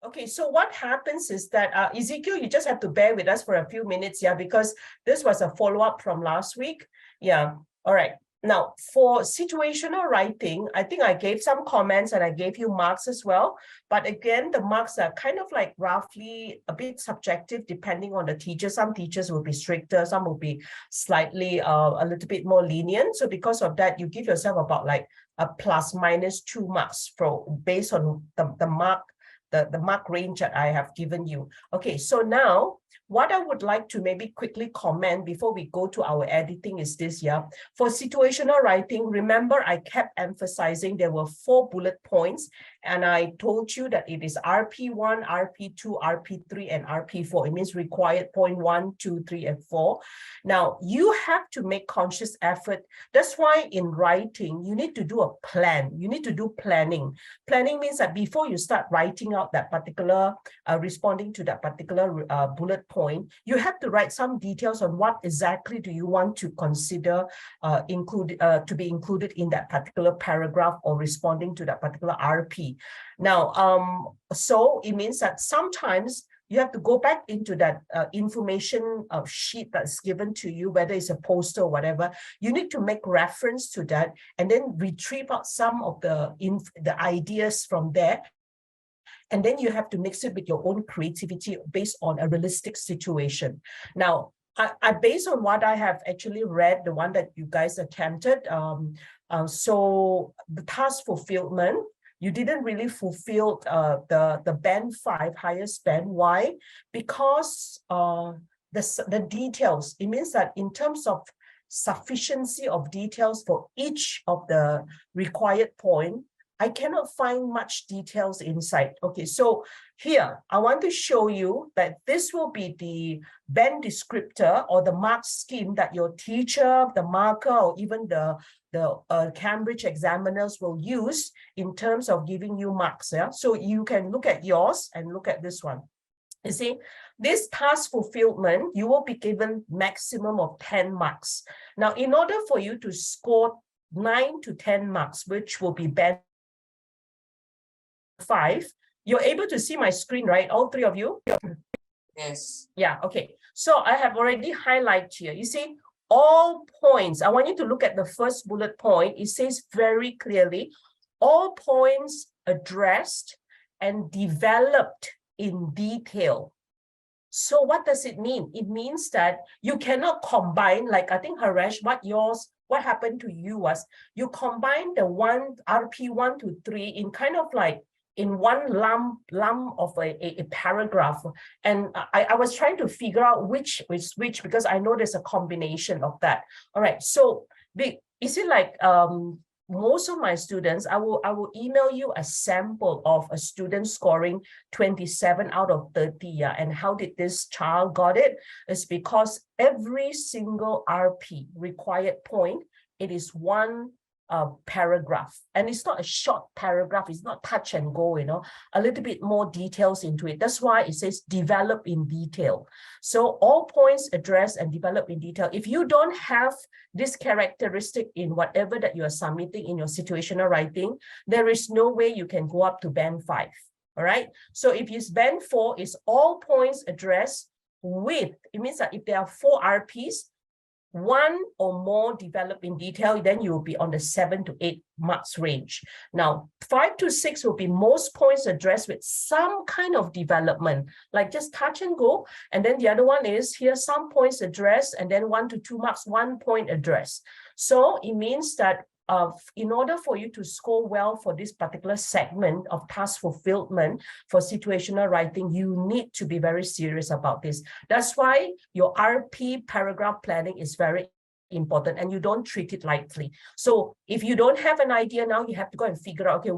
Okay, so what happens is that Ezekiel, you just have to bear with us for a few minutes, yeah, because this was a follow-up from last week. Yeah, all right. Now, for situational writing, I think I gave some comments and I gave you marks as well. But again, the marks are kind of like roughly a bit subjective depending on the teacher. Some teachers will be stricter, some will be slightly a little bit more lenient. So because of that, you give yourself about like a plus minus 2 marks based on the mark range that I have given you. Okay, so now what I would like to maybe quickly comment before we go to our editing is this, yeah. For situational writing, remember I kept emphasizing there were 4 bullet points, and I told you that it is RP1, RP2, RP3, and RP4. It means required point 1, 2, 3, and 4. Now, you have to make conscious effort. That's why in writing, you need to do a plan. You need to do planning. Planning means that before you start writing out that particular, responding to that particular bullet point, you have to write some details on what exactly do you want to consider to be included in that particular paragraph or responding to that particular RP. Now, so it means that sometimes you have to go back into that information sheet that's given to you, whether it's a poster or whatever. You need to make reference to that and then retrieve out some of the ideas from there. And then you have to mix it with your own creativity based on a realistic situation. Now, I based on what I have actually read, the one that you guys attempted, so the task fulfillment, you didn't really fulfill the band 5, highest band. Why? Because the details, it means that in terms of sufficiency of details for each of the required point, I cannot find much details inside. Okay, so here, I want to show you that this will be the band descriptor or the mark scheme that your teacher, the marker, or even the Cambridge examiners will use in terms of giving you marks. Yeah? So you can look at yours and look at this one. You see, this task fulfillment, you will be given maximum of 10 marks. Now, in order for you to score 9 to 10 marks, which will be band 5, you're able to see my screen, right? All 3 of you? Yes. Yeah, okay. So I have already highlighted here. You see, all points, I want you to look at the first bullet point. It says very clearly, all points addressed and developed in detail. So what does it mean? It means that you cannot combine, like I think Haresh, what happened to you was you combine the RP1 to 3 in kind of like in one lump of a paragraph. And I was trying to figure out which is which, because I know there's a combination of that. All right, so is it like most of my students, I will email you a sample of a student scoring 27 out of 30. Yeah. And how did this child got it? It's because every single RP required point, it is one paragraph, and it's not a short paragraph, it's not touch and go, you know, a little bit more details into it. That's why it says develop in detail. So all points addressed and develop in detail. If you don't have this characteristic in whatever that you are submitting in your situational writing, there is no way you can go up to band 5. All right, so if it's band 4, is all points addressed with, it means that if there are 4 RPs, 1 or more develop in detail, then you will be on the 7 to 8 marks range. Now, 5 to 6 will be most points addressed with some kind of development, like just touch and go. And then the other one is here, some points addressed, and then 1 to 2 marks, 1 point addressed. So it means that in order for you to score well for this particular segment of task fulfillment for situational writing, you need to be very serious about this. That's why your RP paragraph planning is very important, and you don't treat it lightly. So if you don't have an idea now, you have to go and figure out, okay,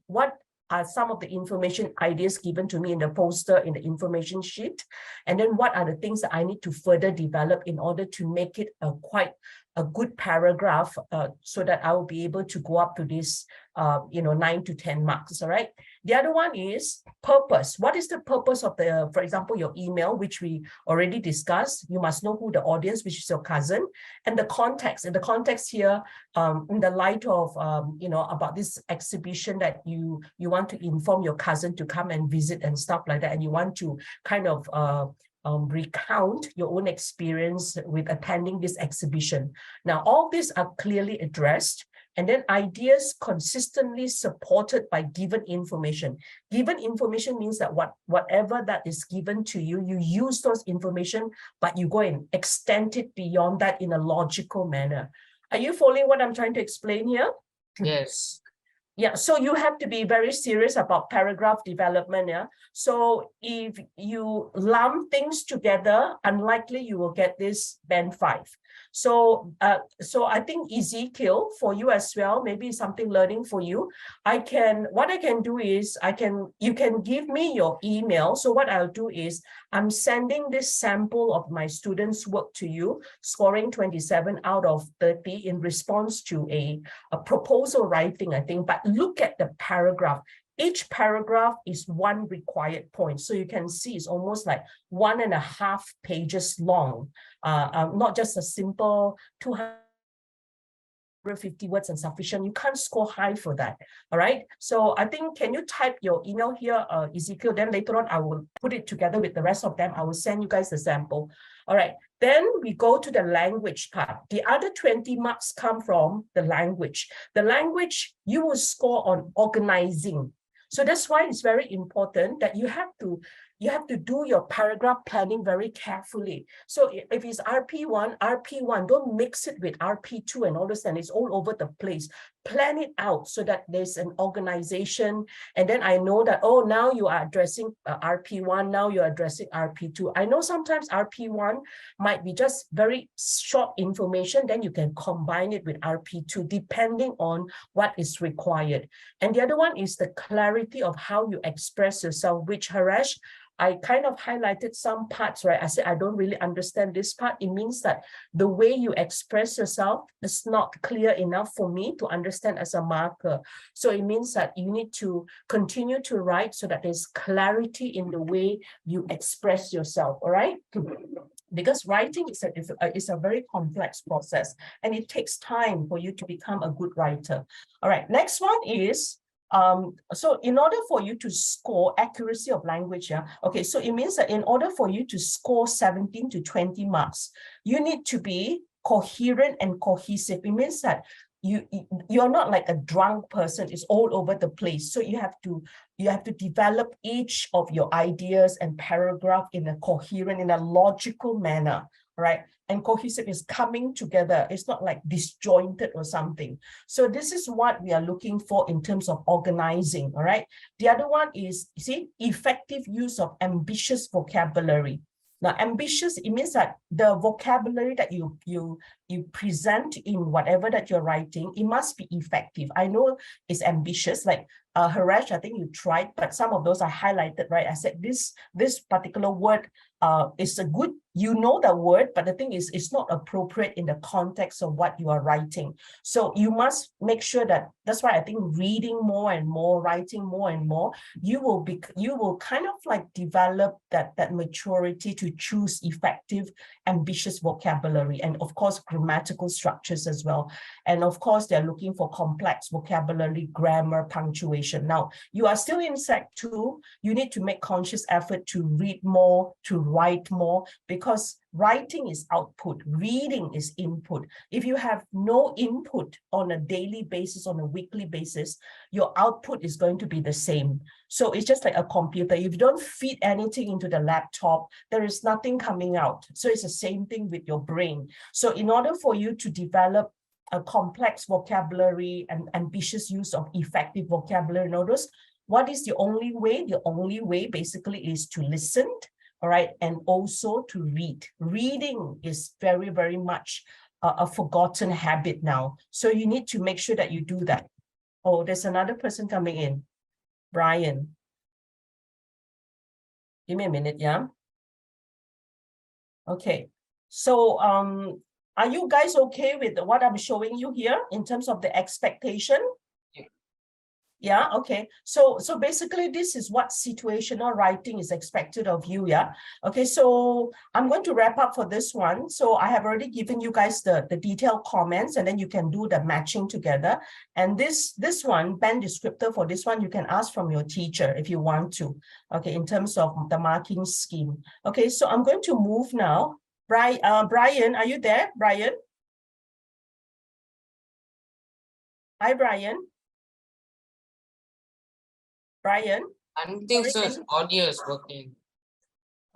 what are some of the information ideas given to me in the poster, in the information sheet, and then what are the things that I need to further develop in order to make it a quite a good paragraph so that I will be able to go up to this, 9 to 10 marks, all right? The other one is purpose. What is the purpose of the, for example, your email, which we already discussed? You must know who the audience, which is your cousin, and the context. And the context here, in the light of, about this exhibition that you want to inform your cousin to come and visit and stuff like that, and you want to kind of recount your own experience with attending this exhibition. Now, all these are clearly addressed, and then ideas consistently supported by given information. Given information means that whatever that is given to you, you use those information, but you go and extend it beyond that in a logical manner. Are you following what I'm trying to explain here? Yes. Yeah, so you have to be very serious about paragraph development. Yeah, so if you lump things together, unlikely you will get this band 5. So I think Ezekiel, for you as well, maybe something learning for you. What I can do is you can give me your email. So what I'll do is I'm sending this sample of my students' work to you, scoring 27 out of 30 in response to a proposal writing, I think. But look at the paragraph. Each paragraph is one required point. So you can see it's almost like 1.5 pages long, not just a simple 250 words and sufficient. You can't score high for that. All right. So I think, can you type your email here, Ezekiel? Then later on, I will put it together with the rest of them. I will send you guys the sample. All right. Then we go to the language part. The other 20 marks come from the language. The language you will score on organizing. So that's why it's very important that you have to do your paragraph planning very carefully. So if it's RP1, don't mix it with RP2 and all this, and it's all over the place. Plan it out so that there's an organization. And then I know that, oh, now you are addressing RP1, now you're addressing RP2. I know sometimes RP1 might be just very short information, then you can combine it with RP2 depending on what is required. And the other one is the clarity of how you express yourself, which Harish, I kind of highlighted some parts, right? I said, I don't really understand this part. It means that the way you express yourself is not clear enough for me to understand as a marker. So it means that you need to continue to write so that there's clarity in the way you express yourself, all right? Because writing is a very complex process, and it takes time for you to become a good writer. All right, next one is, so in order for you to score accuracy of language, yeah, okay, so it means that in order for you to score 17 to 20 marks, you need to be coherent and cohesive. It means that you're not like a drunk person, it's all over the place. So you have to develop each of your ideas and paragraph in a coherent, in a logical manner, right? And cohesive is coming together. It's not like disjointed or something. So this is what we are looking for in terms of organizing, all right? The other one is, you see, effective use of ambitious vocabulary. Now, ambitious, it means that the vocabulary that you present in whatever that you're writing, it must be effective. I know it's ambitious, like Harish, I think you tried, but some of those are highlighted, right? I said this particular word is a good, you know the word, but the thing is, it's not appropriate in the context of what you are writing. So you must make sure that, that's why I think reading more and more, writing more and more, you will kind of like develop that maturity to choose effective, ambitious vocabulary, and of course, grammatical structures as well. And of course, they're looking for complex vocabulary, grammar, punctuation. Now, you are still in Sec 2, you need to make conscious effort to read more, to write more, because writing is output, reading is input. If you have no input on a daily basis, on a weekly basis, your output is going to be the same. So it's just like a computer. If you don't feed anything into the laptop, there is nothing coming out. So it's the same thing with your brain. So in order for you to develop a complex vocabulary and ambitious use of effective vocabulary, notice what is the only way? The only way basically is to listen, all right, and also to read. Reading is very, very much a forgotten habit now. So you need to make sure that you do that. Oh, there's another person coming in. Brian. Give me a minute, yeah? Okay. So Are you guys okay with what I'm showing you here in terms of the expectation? Yeah, okay. So basically this is what situational writing is expected of you, yeah? Okay, so I'm going to wrap up for this one. So I have already given you guys the detailed comments, and then you can do the matching together. And this one, band descriptor for this one, you can ask from your teacher if you want to, okay, in terms of the marking scheme. Okay, so I'm going to move now. Brian, are you there, Brian? Hi, Brian. Brian? I don't think so. Audio is working.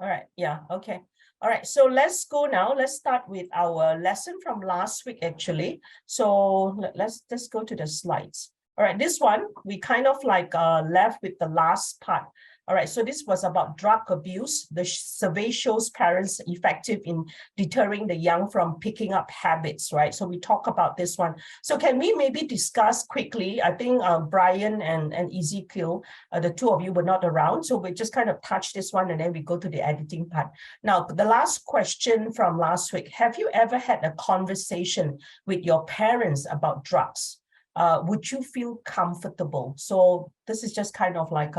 All right, yeah, okay. All right, so let's go now. Let's start with our lesson from last week, actually. So let's go to the slides. All right, this one, we kind of like left with the last part. All right, so this was about drug abuse. The survey shows parents effective in deterring the young from picking up habits, right? So we talk about this one. So can we maybe discuss quickly? I think Brian and Ezekiel, the two of you were not around. So we just kind of touch this one and then we go to the editing part. Now, the last question from last week, have you ever had a conversation with your parents about drugs? Would you feel comfortable? So this is just kind of like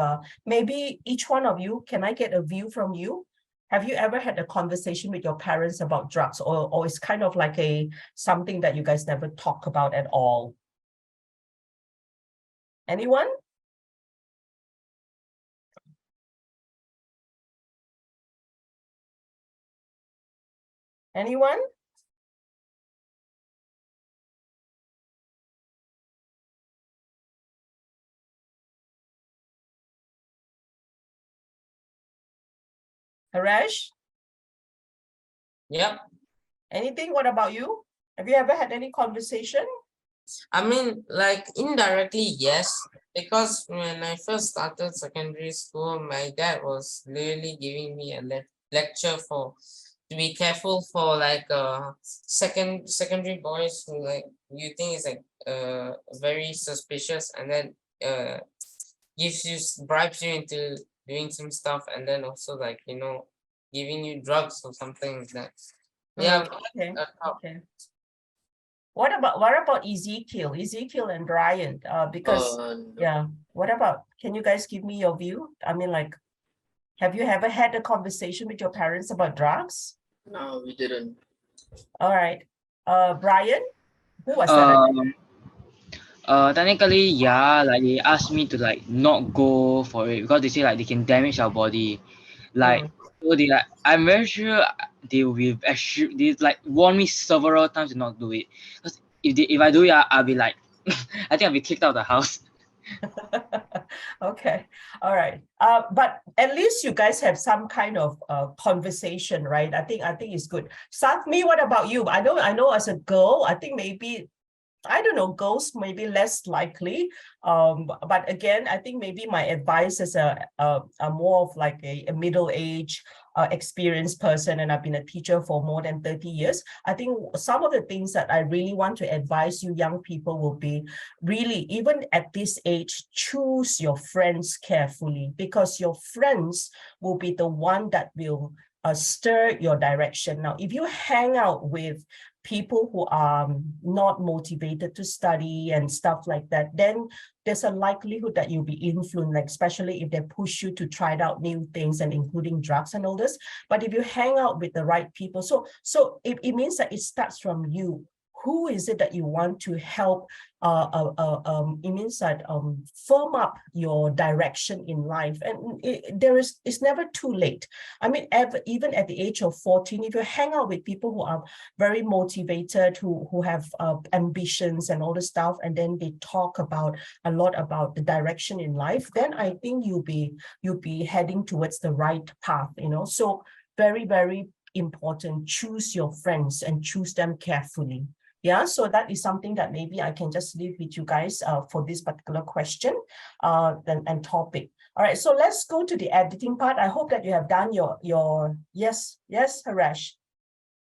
maybe each one of you, can I get a view from you? Have you ever had a conversation with your parents about drugs, or it's kind of like something that you guys never talk about at all? Anyone? Anyone? Harish? Yep. Anything? What about you? Have you ever had any conversation? I mean, like indirectly, yes. Because when I first started secondary school, my dad was literally giving me a lecture for to be careful for like secondary boys who like you think is like very suspicious, and then gives you bribes you into doing some stuff, and then also like giving you drugs or something like that. Yeah. Okay. Okay. What about Ezekiel and Brian? Because no. yeah, what about, can you guys give me your view? I mean, like, have you ever had a conversation with your parents about drugs? No, we didn't. All right. Brian, who was that? Technically, yeah, like they asked me to like not go for it because they say like they can damage our body. Like, so they like, I'm very sure they will be they like warn me several times to not do it. Because if I do it, I'll be like, I think I'll be kicked out of the house. Okay, all right. But at least you guys have some kind of conversation, right? I think it's good. Sathmi, what about you? I know as a girl, I think maybe, I don't know, girls maybe less likely. But again, I think maybe my advice is a more of like a middle-aged experienced person, and I've been a teacher for more than 30 years. I think some of the things that I really want to advise you young people will be really, even at this age, choose your friends carefully, because your friends will be the one that will stir your direction. Now, if you hang out with people who are not motivated to study and stuff like that, then there's a likelihood that you'll be influenced, like especially if they push you to try out new things and including drugs and all this. But if you hang out with the right people, so it means that it starts from you. Who is it that you want to help? It means that firm up your direction in life, and it's never too late. I mean, even at the age of 14, if you hang out with people who are very motivated, who have ambitions and all the stuff, and then they talk about a lot about the direction in life, then I think you'll be heading towards the right path. So very, very important. Choose your friends and choose them carefully. Yeah, so that is something that maybe I can just leave with you guys for this particular question and topic. All right, so let's go to the editing part. I hope that you have done your yes, Harish.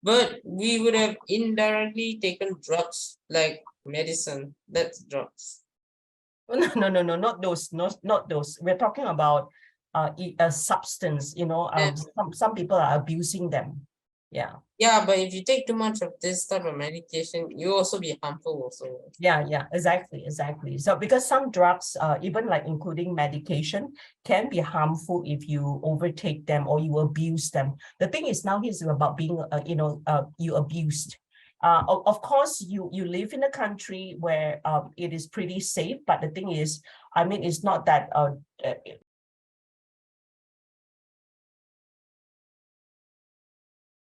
But we would have indirectly taken drugs like medicine. That's drugs. No, not those, not those. We're talking about a substance. Some people are abusing them. Yeah. Yeah, but if you take too much of this type of medication, you also be harmful also. Yeah, exactly. So because some drugs, even like including medication, can be harmful if you overtake them or you abuse them. The thing is now is about being, you abused. Of course, you live in a country where it is pretty safe, but the thing is, I mean, it's not that